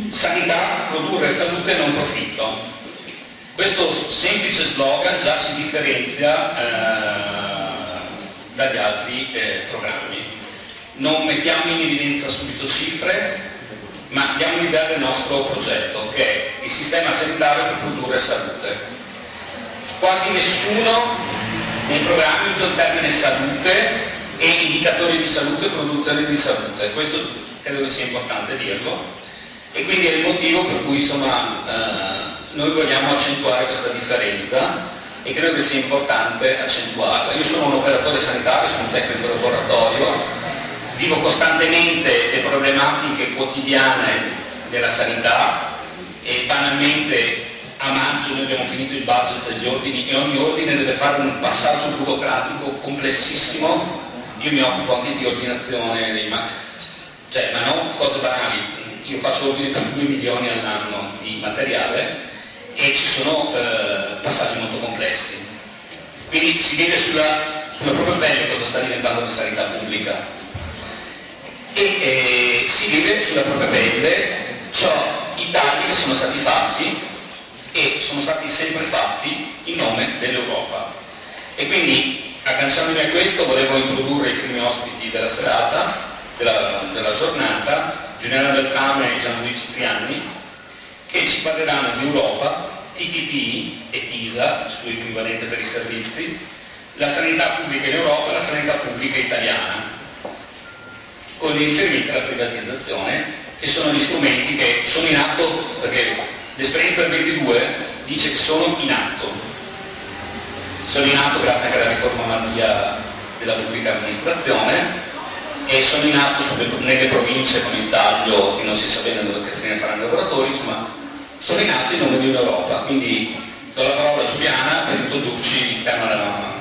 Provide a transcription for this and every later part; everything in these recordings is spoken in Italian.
Sanità, produrre salute, non profitto. Questo semplice slogan già ci differenzia dagli altri programmi. Non mettiamo in evidenza subito cifre, ma diamo l'idea del nostro progetto, che è il sistema sanitario per produrre salute. Quasi nessuno nei programmi usa il termine salute e indicatori di salute, produzione di salute. Questo credo che sia importante dirlo, e quindi è il motivo per cui noi vogliamo accentuare questa differenza, e credo che sia importante accentuarla. Io sono un operatore sanitario, sono un tecnico laboratorio, vivo costantemente le problematiche quotidiane della sanità, e banalmente a maggio noi abbiamo finito il budget degli ordini e ogni ordine deve fare un passaggio burocratico complessissimo. Io mi occupo anche di ordinazione ma non cose banali. Io faccio ordini per 2 milioni all'anno di materiale e ci sono passaggi molto complessi. Quindi si vede sulla propria pelle cosa sta diventando la sanità pubblica, e si vede sulla propria pelle i tagli che sono stati fatti, e sono stati sempre fatti in nome dell'Europa. E quindi, agganciandomi a questo, volevo introdurre i primi ospiti della serata, della giornata, Giuliana Beltrame e Gianluigi Trianni, che ci parleranno di Europa, TTP e TISA, il suo equivalente per i servizi, la sanità pubblica in Europa e la sanità pubblica italiana, con riferimento alla privatizzazione, che sono gli strumenti che sono in atto, perché l'esperienza del 22 dice che sono in atto grazie anche alla riforma Madia della pubblica amministrazione, e sono in atto nelle province con il taglio che non si sa bene dove che fine faranno i lavoratori, insomma sono in atto in nome di un'Europa. Quindi do la parola a Giuliana per introdurci il tema della norma.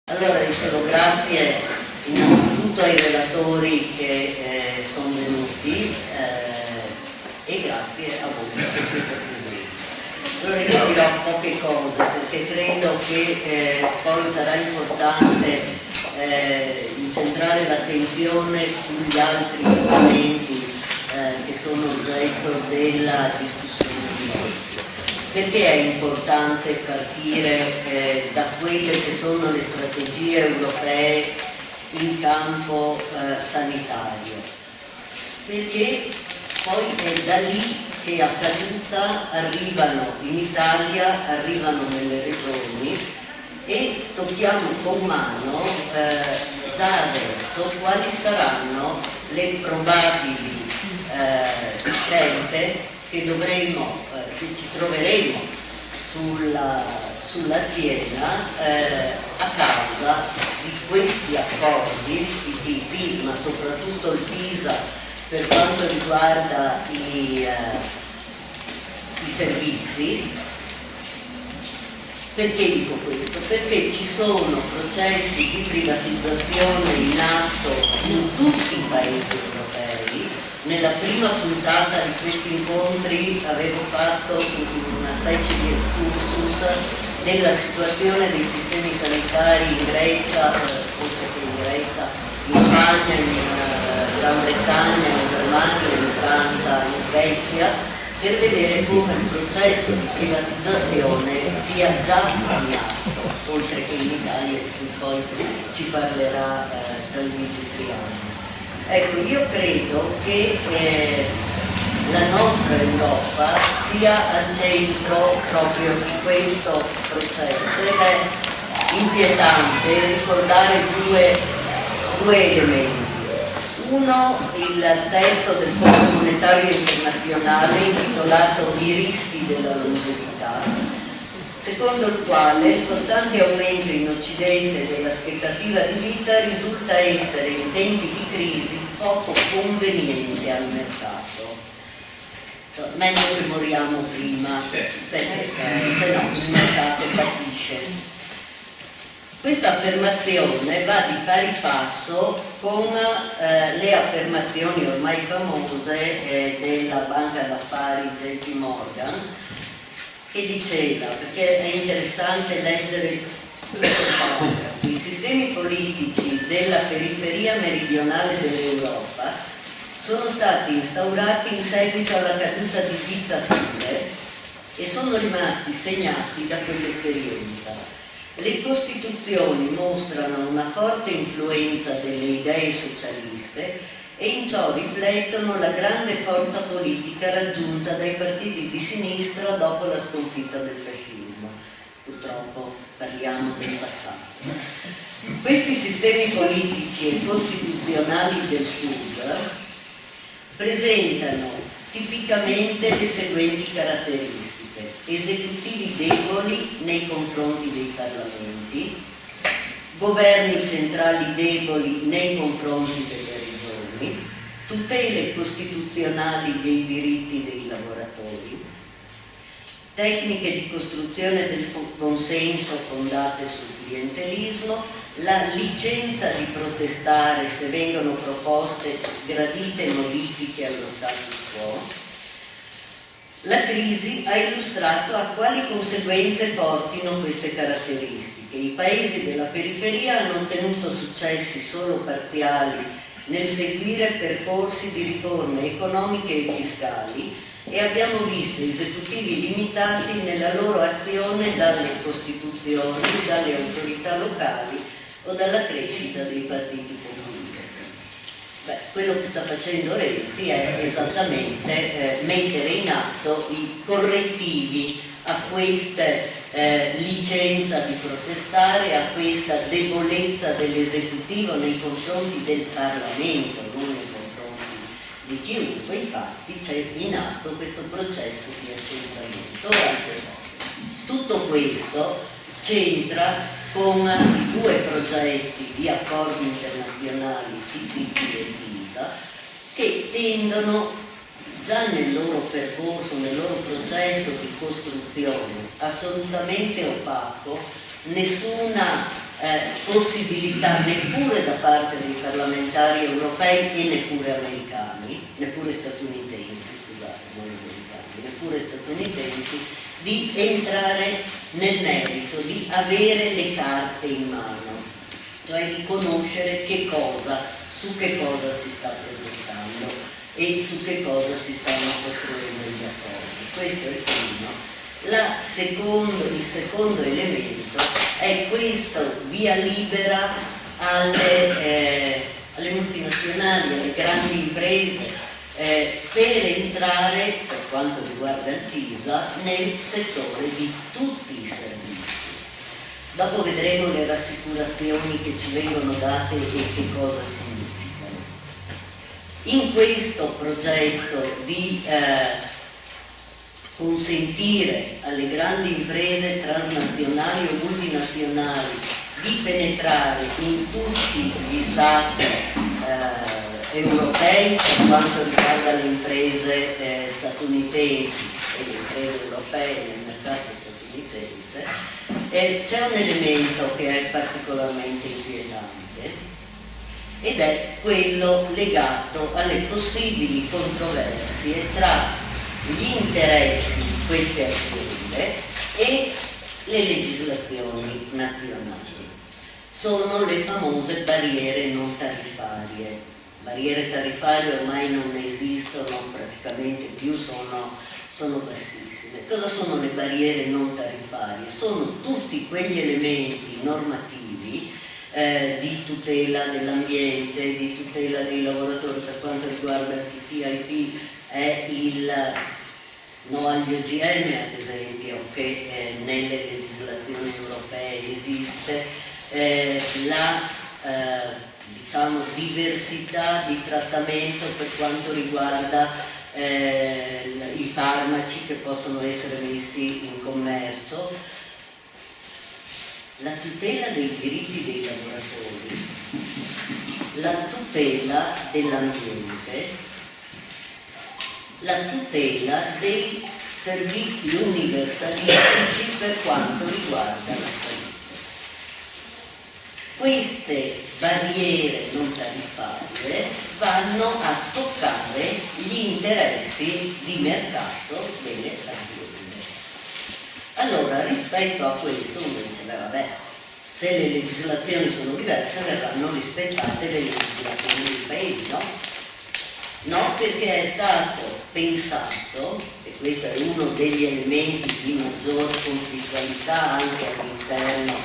Allora dicevo grazie innanzitutto ai relatori che sono venuti e grazie a voi che siete presenti. Allora io dirò poche cose perché credo che poi sarà importante incentrare l'attenzione sugli altri argomenti che sono oggetto della discussione di oggi. Perché è importante partire da quelle che sono le strategie europee in campo sanitario? Perché poi è da lì che a caduta arrivano in Italia, arrivano nelle regioni, e tocchiamo con mano già adesso quali saranno le probabili scelte che che ci troveremo sulla schiena a causa di questi accordi, il TTIP, ma soprattutto il TISA per quanto riguarda i servizi. Perché dico questo? Perché ci sono processi di privatizzazione in atto in tutti i paesi europei. Nella prima puntata di questi incontri avevo fatto una specie di excursus della situazione dei sistemi sanitari in Grecia, oltre che in Grecia, in Spagna, in Gran Bretagna, in Germania, in Francia, in Svezia, per vedere come il processo di privatizzazione sia già in atto, oltre che in Italia, di cui poi ci parlerà Gianluigi Trianni. Ecco, io credo che la nostra Europa sia al centro proprio di questo processo, ed è inquietante ricordare due elementi. Uno, il testo del Fondo Monetario Internazionale intitolato I rischi della longevità, secondo il quale il costante aumento in Occidente dell'aspettativa di vita risulta essere in tempi di crisi poco conveniente al mercato. Meglio che moriamo prima, se no il mercato patisce. Questa affermazione va di pari passo con le affermazioni ormai famose della banca d'affari JP Morgan, che diceva, perché è interessante leggere I sistemi politici della periferia meridionale dell'Europa sono stati instaurati in seguito alla caduta di dittature e sono rimasti segnati da quell'esperienza. Le Costituzioni mostrano una forte influenza delle idee socialiste e in ciò riflettono la grande forza politica raggiunta dai partiti di sinistra dopo la sconfitta del fascismo. Purtroppo parliamo del passato. Questi sistemi politici e costituzionali del Sud presentano tipicamente le seguenti caratteristiche: esecutivi deboli nei confronti dei parlamenti, governi centrali deboli nei confronti delle regioni, tutele costituzionali dei diritti dei lavoratori, tecniche di costruzione del consenso fondate sul clientelismo, la licenza di protestare se vengono proposte sgradite modifiche allo status quo. La crisi ha illustrato a quali conseguenze portino queste caratteristiche. I paesi della periferia hanno ottenuto successi solo parziali nel seguire percorsi di riforme economiche e fiscali e abbiamo visto esecutivi limitati nella loro azione dalle costituzioni, dalle autorità locali o dalla crescita dei partiti populisti. Quello che sta facendo Renzi è esattamente mettere in atto i correttivi a questa licenza di protestare, a questa debolezza dell'esecutivo nei confronti del Parlamento, non nei confronti di chiunque. Infatti c'è in atto questo processo di accentramento. Ora, tutto questo c'entra con i due progetti di accordi internazionali TTIP e TISA che tendono già nel loro percorso, nel loro processo di costruzione assolutamente opaco, nessuna possibilità neppure da parte dei parlamentari europei e neppure americani, neppure statunitensi, scusate, non americani, neppure statunitensi, di entrare nel merito, di avere le carte in mano, cioè di conoscere su che cosa si sta presentando e su che cosa si stanno costruendo gli accordi. Questo è il primo. Il secondo elemento è questo via libera alle multinazionali, alle grandi imprese, per entrare, per quanto riguarda il TISA, nel settore di tutti i servizi. Dopo vedremo le rassicurazioni che ci vengono date e che cosa significano. In questo progetto di consentire alle grandi imprese transnazionali o multinazionali di penetrare in tutti gli stati europei per quanto riguarda le imprese statunitensi e le imprese europee nel mercato statunitense, c'è un elemento che è particolarmente inquietante ed è quello legato alle possibili controversie tra gli interessi di queste aziende e le legislazioni nazionali. Sono le famose barriere non tariffarie. Barriere tariffarie ormai non esistono praticamente più, sono bassissime. Cosa sono le barriere non tariffarie? Sono tutti quegli elementi normativi di tutela dell'ambiente, di tutela dei lavoratori. Per quanto riguarda il TTIP è il no agli OGM, ad esempio, che nelle legislazioni europee esiste, diversità di trattamento per quanto riguarda i farmaci che possono essere messi in commercio, la tutela dei diritti dei lavoratori, la tutela dell'ambiente, la tutela dei servizi universalistici per quanto riguarda la salute. Queste barriere non tariffarie vanno a toccare gli interessi di mercato delle aziende. Allora, rispetto a questo uno dice, vabbè, se le legislazioni sono diverse verranno rispettate le legislazioni dei paesi, no? No, perché è stato pensato, e questo è uno degli elementi di maggior conflittualità anche all'interno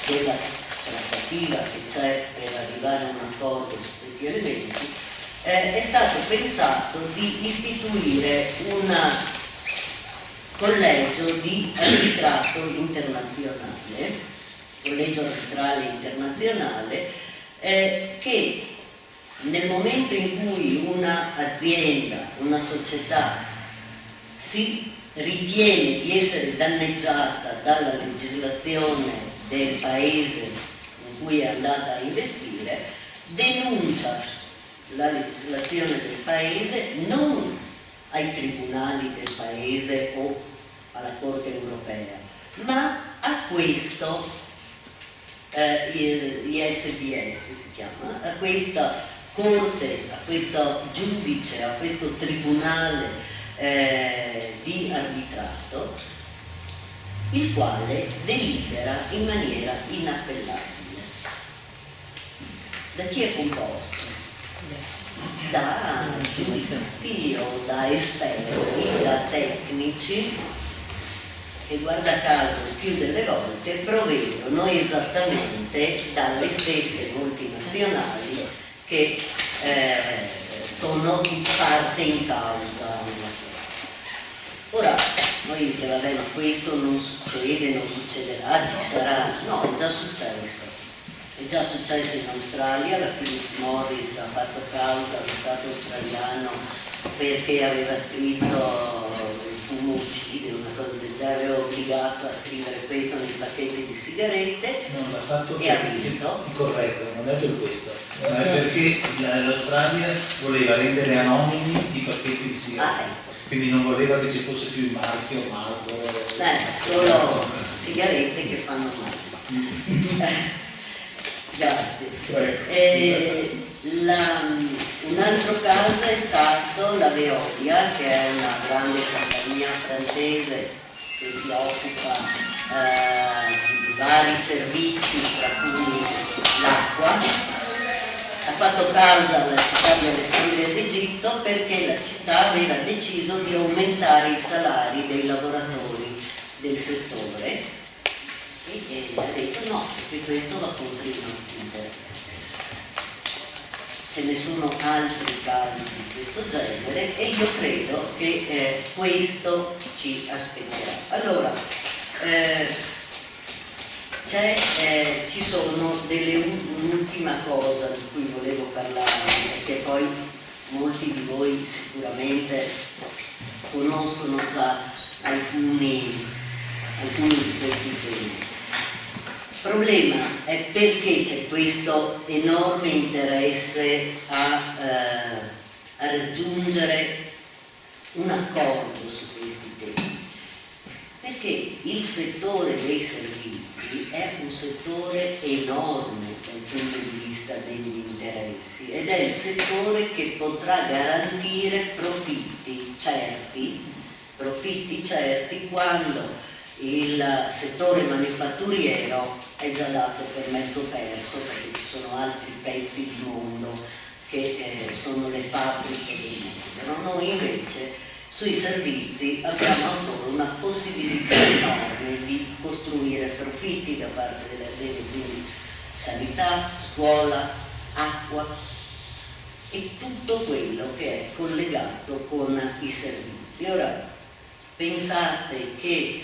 della trattativa che c'è per arrivare a un accordo su questi elementi, è stato pensato di istituire un collegio di arbitrato internazionale, collegio arbitrale internazionale, che nel momento in cui un'azienda, una società si ritiene di essere danneggiata dalla legislazione del paese in cui è andata a investire, denuncia la legislazione del paese non ai tribunali del paese o alla Corte europea, ma a questo ISDS si chiama, a questa corte, a questo giudice, a questo tribunale di arbitrato, il quale delibera in maniera inappellabile. Da chi è composto? Da giuristi o da esperti, da tecnici che guarda caso più delle volte provvedono esattamente dalle stesse multinazionali che sono parte in causa. Ora, noi dite, vabbè, ma questo non succede, non succederà, ci sarà. No, è già successo. È già successo in Australia, la Philip Morris ha fatto causa allo Stato australiano perché aveva scritto il fumo uccide, una cosa del genere, aveva obbligato a scrivere questo nei pacchetti di sigarette. Non l'ha fatto e ha vinto. Corretto, non è per questo, ma è perché l'Australia voleva rendere anonimi i pacchetti di sigarette. Ecco. Quindi non voleva che ci fosse più il marchio, Marlboro. Solo sigarette che fanno male. Grazie. Un altro caso è stato la Veolia, che è una grande compagnia francese che si occupa di vari servizi, tra cui l'acqua. Ha fatto causa alla città di Alessandria d'Egitto perché la città aveva deciso di aumentare i salari dei lavoratori del settore e ha detto no, perché questo va contro i nostri interessi. Ce ne sono altri casi di questo genere e io credo che questo ci aspetterà. Allora, ci sono un'ultima cosa di cui volevo parlare, perché poi molti di voi sicuramente conoscono già alcuni di questi temi. Il problema è perché c'è questo enorme interesse a raggiungere un accordo su questi temi. Perché il settore dei servizi è un settore enorme dal punto di vista degli interessi ed è il settore che potrà garantire profitti certi quando il settore manifatturiero è già dato per mezzo perso, perché ci sono altri pezzi di mondo che sono le fabbriche del mondo. Noi invece sui servizi abbiamo ancora una possibilità enorme di costruire profitti da parte delle aziende, quindi sanità, scuola, acqua e tutto quello che è collegato con i servizi. Ora, pensate che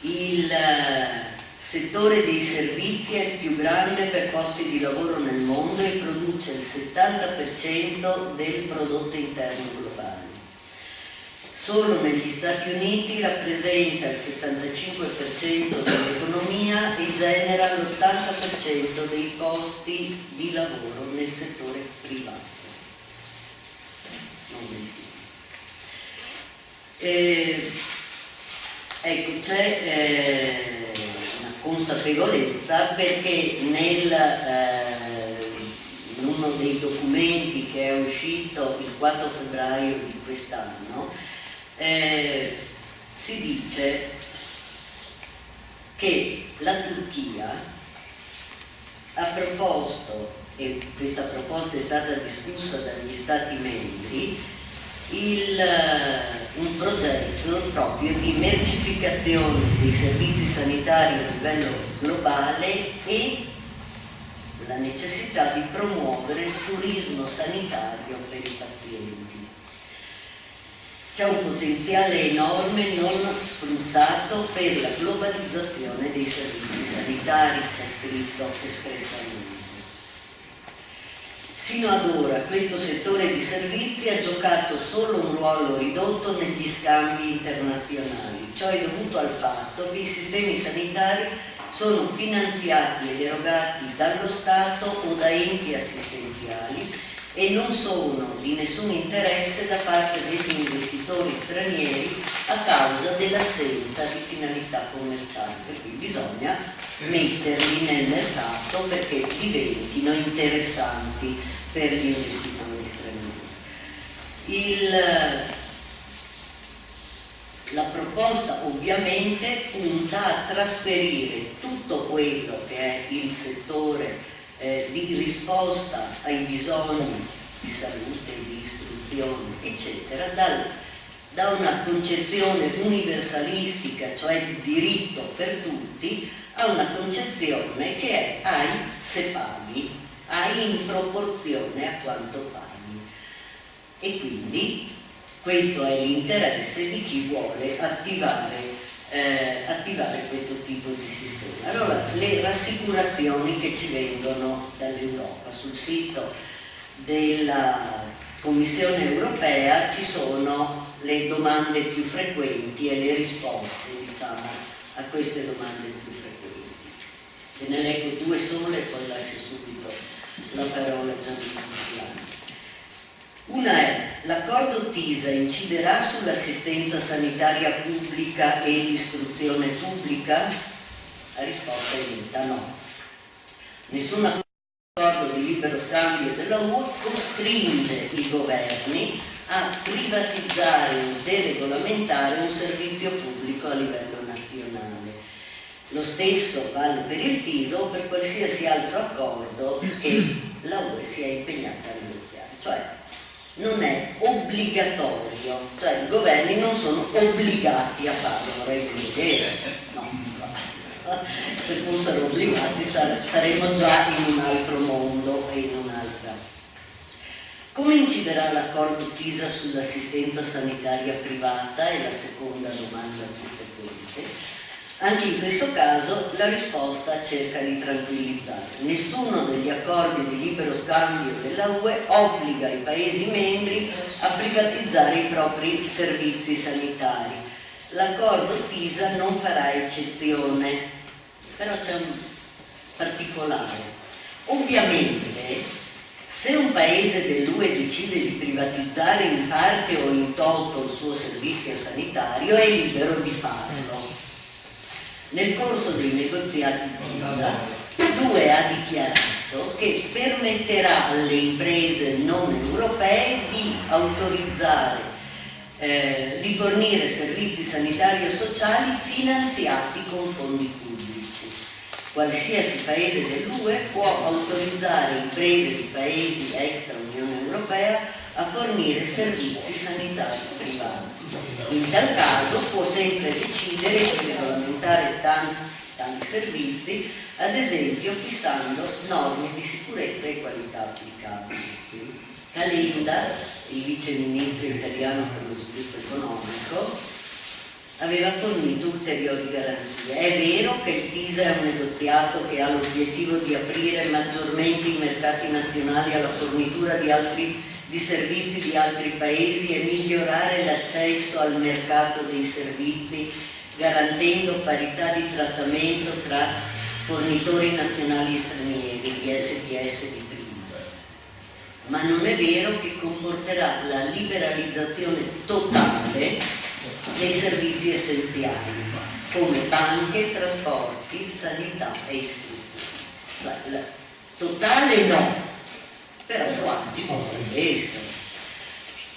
il settore dei servizi è il più grande per posti di lavoro nel mondo e produce il 70% del prodotto interno globale. Solo negli Stati Uniti rappresenta il 75% dell'economia e genera l'80% dei posti di lavoro nel settore privato. Non ecco, c'è una consapevolezza perché in uno dei documenti che è uscito il 4 febbraio di quest'anno si dice che la Turchia proposto, e questa proposta è stata discussa dagli Stati membri, un progetto proprio di mercificazione dei servizi sanitari a livello globale e la necessità di promuovere il turismo sanitario per i pazienti. C'è un potenziale enorme non sfruttato per la globalizzazione dei servizi sanitari, c'è scritto espressamente. Sino ad ora questo settore di servizi ha giocato solo un ruolo ridotto negli scambi internazionali. Ciò è dovuto al fatto che i sistemi sanitari sono finanziati ed erogati dallo Stato o da enti assistenziali e non sono di nessun interesse da parte degli investitori stranieri a causa dell'assenza di finalità commerciali, per cui bisogna metterli nel mercato perché diventino interessanti per gli investitori stranieri. La proposta ovviamente punta a trasferire tutto quello che è il settore di risposta ai bisogni di salute, di istruzione, eccetera, da una concezione universalistica, cioè di diritto per tutti, a una concezione che è hai se paghi, hai in proporzione a quanto paghi. E quindi questo è l'interesse di chi vuole attivare questo tipo di sistema. Allora, le rassicurazioni che ci vengono dall'Europa, sul sito della Commissione europea ci sono le domande più frequenti e le risposte, diciamo, a queste domande più frequenti. Ve ne leggo due sole e poi lascio subito la parola a Gianluca. Una è: l'accordo TISA inciderà sull'assistenza sanitaria pubblica e l'istruzione pubblica? La risposta è netta no. Nessun accordo di libero scambio della UE costringe i governi a privatizzare o deregolamentare un servizio pubblico a livello nazionale. Lo stesso vale per il TISA o per qualsiasi altro accordo che la UE sia impegnata a negoziare. Cioè, non è obbligatorio, cioè i governi non sono obbligati a farlo, vorrei vedere, no, se fossero obbligati saremmo già in un altro mondo e in un'altra. Come inciderà l'accordo TISA sull'assistenza sanitaria privata? È la seconda domanda più frequente. Anche in questo caso la risposta cerca di tranquillizzare. Nessuno degli accordi di libero scambio della UE obbliga i Paesi membri a privatizzare i propri servizi sanitari. L'accordo TISA non farà eccezione, però c'è un particolare. Ovviamente, se un Paese dell'UE decide di privatizzare in parte o in toto il suo servizio sanitario, è libero di farlo. Nel corso dei negoziati TISA, l'UE ha dichiarato che permetterà alle imprese non europee di autorizzare, di fornire servizi sanitari o sociali finanziati con fondi pubblici. Qualsiasi Paese dell'UE può autorizzare imprese di Paesi extra Unione Europea a fornire servizi sanitari privati. In tal caso può sempre decidere di regolamentare tanti servizi, ad esempio fissando norme di sicurezza e qualità applicabili. Calenda, il vice ministro italiano per lo sviluppo economico, aveva fornito ulteriori garanzie. È vero che il TISA è un negoziato che ha l'obiettivo di aprire maggiormente i mercati nazionali alla fornitura di servizi di altri paesi e migliorare l'accesso al mercato dei servizi, garantendo parità di trattamento tra fornitori nazionali e stranieri, gli STS di prima. Ma non è vero che comporterà la liberalizzazione totale dei servizi essenziali, come banche, trasporti, sanità e istruzione. Totale no, però quasi potrebbe essere.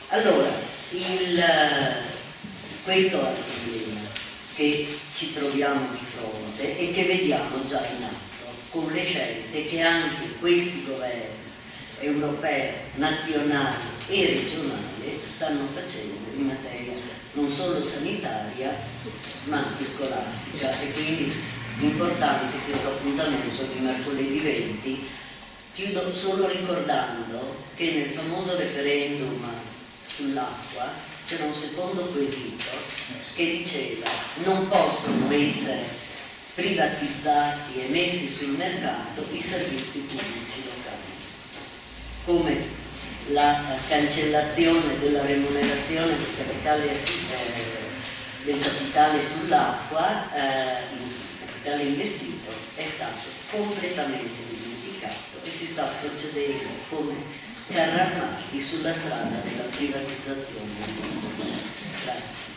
Allora, questo è il problema che ci troviamo di fronte e che vediamo già in atto. con le scelte che anche questi governi europei, nazionali e regionali stanno facendo in materia non solo sanitaria ma anche scolastica. E quindi importante questo appuntamento di mercoledì 20. Chiudo solo ricordando che nel famoso referendum sull'acqua c'era un secondo quesito che diceva non possono essere privatizzati e messi sul mercato i servizi pubblici locali, come la cancellazione della remunerazione del capitale sull'acqua, il capitale investito è stato completamente dimenticato e si sta procedendo come carri armati sulla strada della privatizzazione. Grazie.